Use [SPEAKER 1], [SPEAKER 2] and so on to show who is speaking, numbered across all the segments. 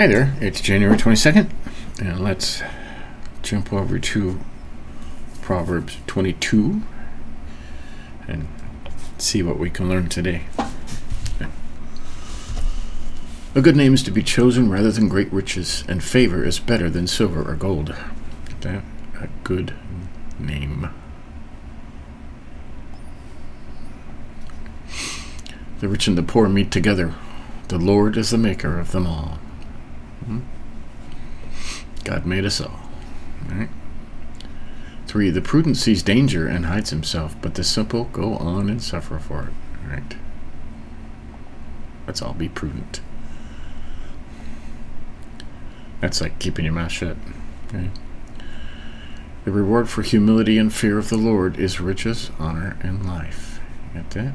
[SPEAKER 1] Hi there, it's January 22nd, and let's jump over to Proverbs 22 and see what we can learn today. A good name is to be chosen rather than great riches, and favor is better than silver or gold. That a good name. The rich and the poor meet together. The Lord is the maker of them all. God made us all. Right? 3. The prudent sees danger and hides himself, but the simple go on and suffer for it. Right? Let's all be prudent. That's like keeping your mouth shut. Okay? The reward for humility and fear of the Lord is riches, honor, and life. Get that?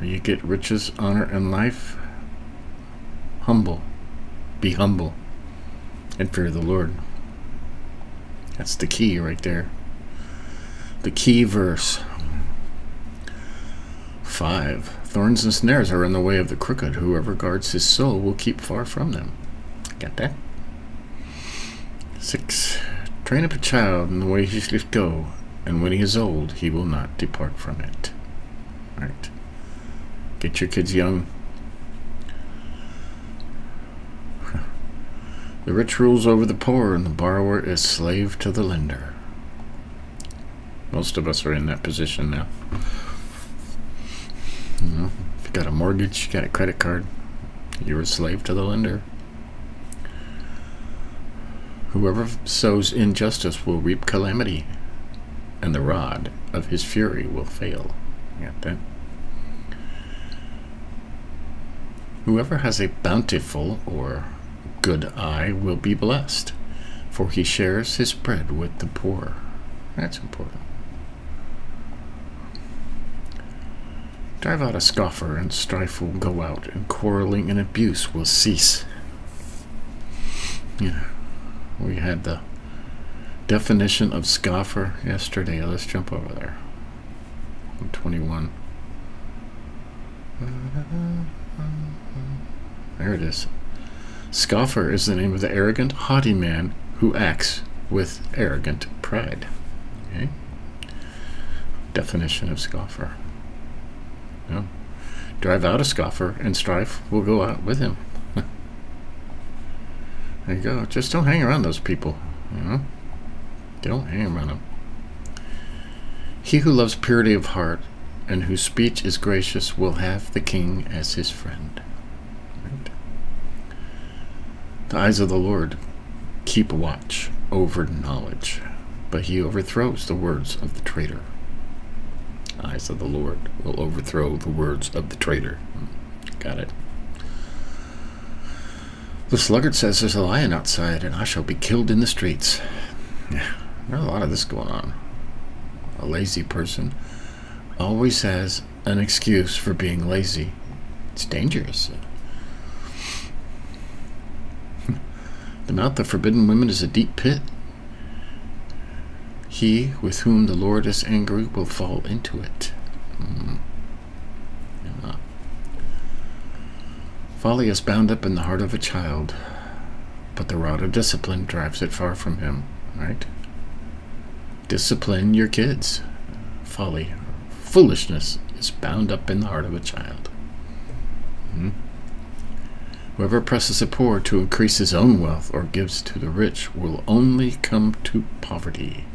[SPEAKER 1] You get riches, honor, and life. Humble. Be humble. And fear the Lord. That's the key right there. The key verse. 5. Thorns and snares are in the way of the crooked. Whoever guards his soul will keep far from them. Got that? 6. Train up a child in the way he should go, and when he is old, he will not depart from it. Right. Get your kids young. The rich rules over the poor, and the borrower is slave to the lender. Most of us are in that position now. You know, if you got a mortgage, you got a credit card, you're a slave to the lender. Whoever sows injustice will reap calamity, and the rod of his fury will fail. You got that? Whoever has a bountiful or good eye will be blessed, for he shares his bread with the poor. That's important. Drive out a scoffer, and strife will go out, and quarreling and abuse will cease. Yeah, we had the definition of scoffer yesterday. Let's jump over there. 21. There it is. Scoffer is the name of the arrogant, haughty man who acts with arrogant pride. Okay? Definition of scoffer. No. Drive out a scoffer, and strife will go out with him. There you go. Just don't hang around those people. You know? Don't hang around them. He who loves purity of heart and whose speech is gracious will have the king as his friend. Right? The eyes of the Lord keep watch over knowledge, but he overthrows the words of the traitor. Eyes of the Lord will overthrow the words of the traitor. Got it. The sluggard says, there's a lion outside, and I shall be killed in the streets. Yeah, there's a lot of this going on. A lazy person always has an excuse for being lazy. It's dangerous. The mouth of forbidden women is a deep pit. He with whom the Lord is angry will fall into it. Yeah. Folly is bound up in the heart of a child, but the rod of discipline drives it far from him. Right? Discipline your kids. Folly, foolishness is bound up in the heart of a child. Whoever presses the poor to increase his own wealth or gives to the rich will only come to poverty.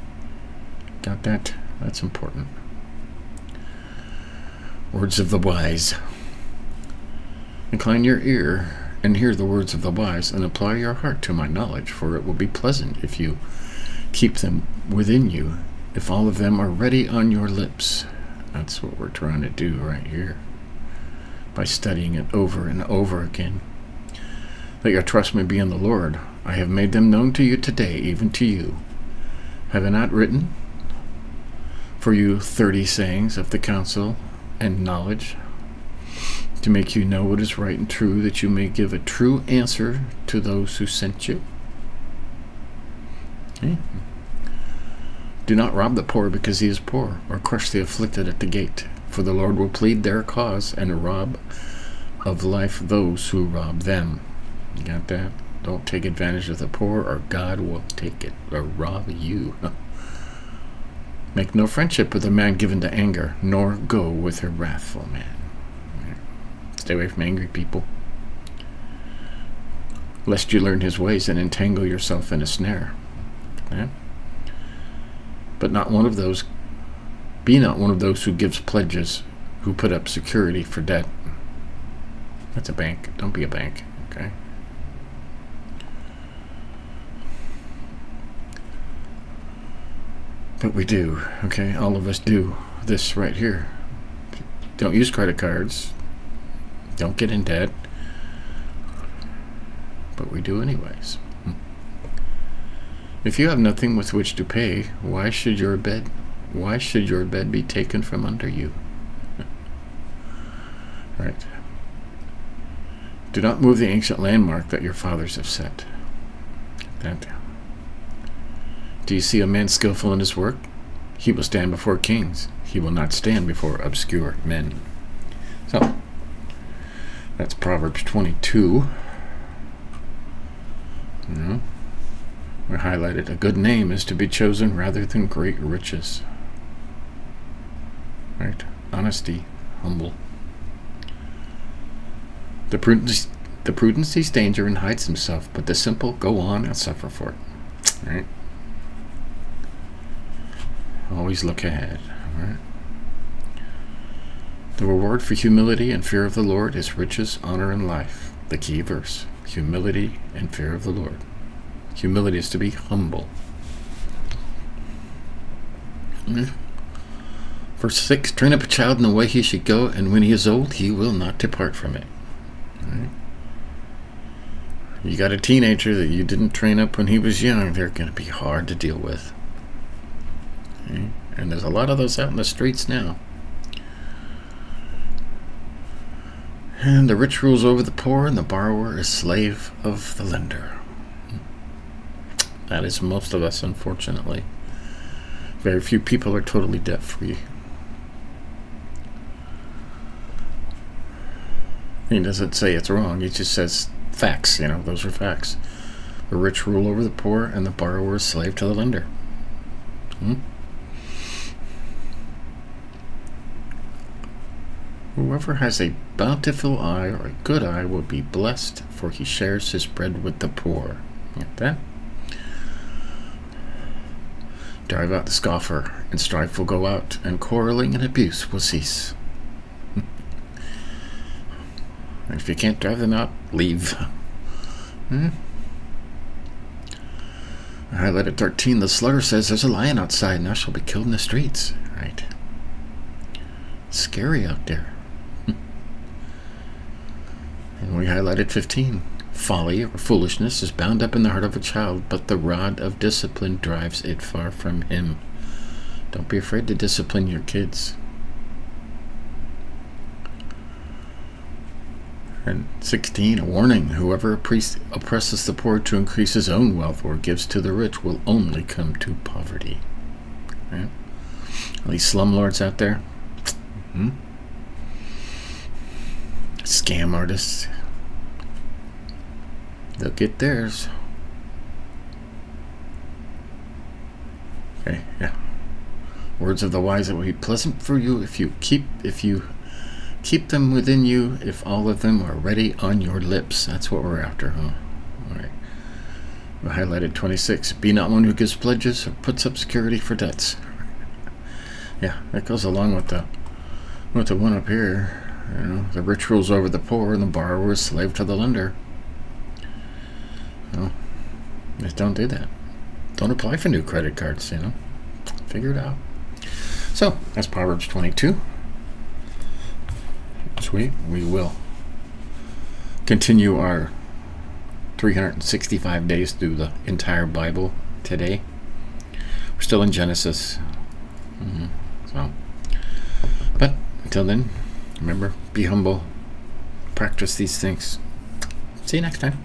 [SPEAKER 1] Got that? That's important. Words of the wise. Incline your ear and hear the words of the wise, and apply your heart to my knowledge, for it will be pleasant if you keep them within you, if all of them are ready on your lips. That's what we're trying to do right here, by studying it over and over again. Let your trust may be in the Lord. I have made them known to you today, even to you. Have I not written for you 30 sayings of the counsel and knowledge, to make you know what is right and true, that you may give a true answer to those who sent you? Okay. Do not rob the poor because he is poor, or crush the afflicted at the gate, for the Lord will plead their cause and rob of life those who rob them. You got that? Don't take advantage of the poor, or God will take it or rob you. Make no friendship with a man given to anger, nor go with a wrathful man. Stay away from angry people, lest you learn his ways and entangle yourself in a snare. Okay? But be not one of those who gives pledges, who put up security for debt. That's a bank. Don't be a bank. Okay? But we do. Okay? All of us do this right here. Don't use credit cards. Don't get in debt. But we do anyways. If you have nothing with which to pay, why should your bed be taken from under you? Right. Do not move the ancient landmark that your fathers have set. That. Do you see a man skillful in his work? He will stand before kings. He will not stand before obscure men. So, that's Proverbs 22. We highlighted, a good name is to be chosen rather than great riches. Right? Honesty, humble. The prudent sees danger and hides himself, but the simple go on and suffer for it. Right? Always look ahead. Right? The reward for humility and fear of the Lord is riches, honor, and life. The key verse. Humility and fear of the Lord. Humility is to be humble. Verse 6, train up a child in the way he should go, and when he is old, he will not depart from it. Right? You got a teenager that you didn't train up when he was young, they're going to be hard to deal with. Okay? And there's a lot of those out in the streets now. And the rich rules over the poor, and the borrower is slave of the lender. That is most of us, unfortunately. Very few people are totally debt-free. He doesn't say it's wrong. He just says facts. You know, those are facts. The rich rule over the poor, and the borrower is slave to the lender. Whoever has a bountiful eye or a good eye will be blessed, for he shares his bread with the poor. Get that? Drive out the scoffer, and strife will go out, and quarreling and abuse will cease. And if you can't drive them out, leave. I highlighted 13. The sluggard says, there's a lion outside, and I shall be killed in the streets. Right. Scary out there. And we highlighted 15. Folly or foolishness is bound up in the heart of a child, but the rod of discipline drives it far from him. Don't be afraid to discipline your kids. And 16, a warning. Whoever oppresses the poor to increase his own wealth or gives to the rich will only come to poverty. Right? These slumlords out there. Scam artists. They'll get theirs. Okay, yeah. Words of the wise, it will be pleasant for you if you keep them within you, if all of them are ready on your lips. That's what we're after, huh? All right. We highlighted 26. Be not one who gives pledges or puts up security for debts. Yeah, that goes along with the one up here. You know, the rich rules over the poor, and the borrower is slave to the lender. No, just don't do that. Don't apply for new credit cards, you know. Figure it out. So, that's Proverbs 22. Sweet. We will continue our 365 days through the entire Bible today. We're still in Genesis. But until then, remember, be humble, practice these things. See you next time.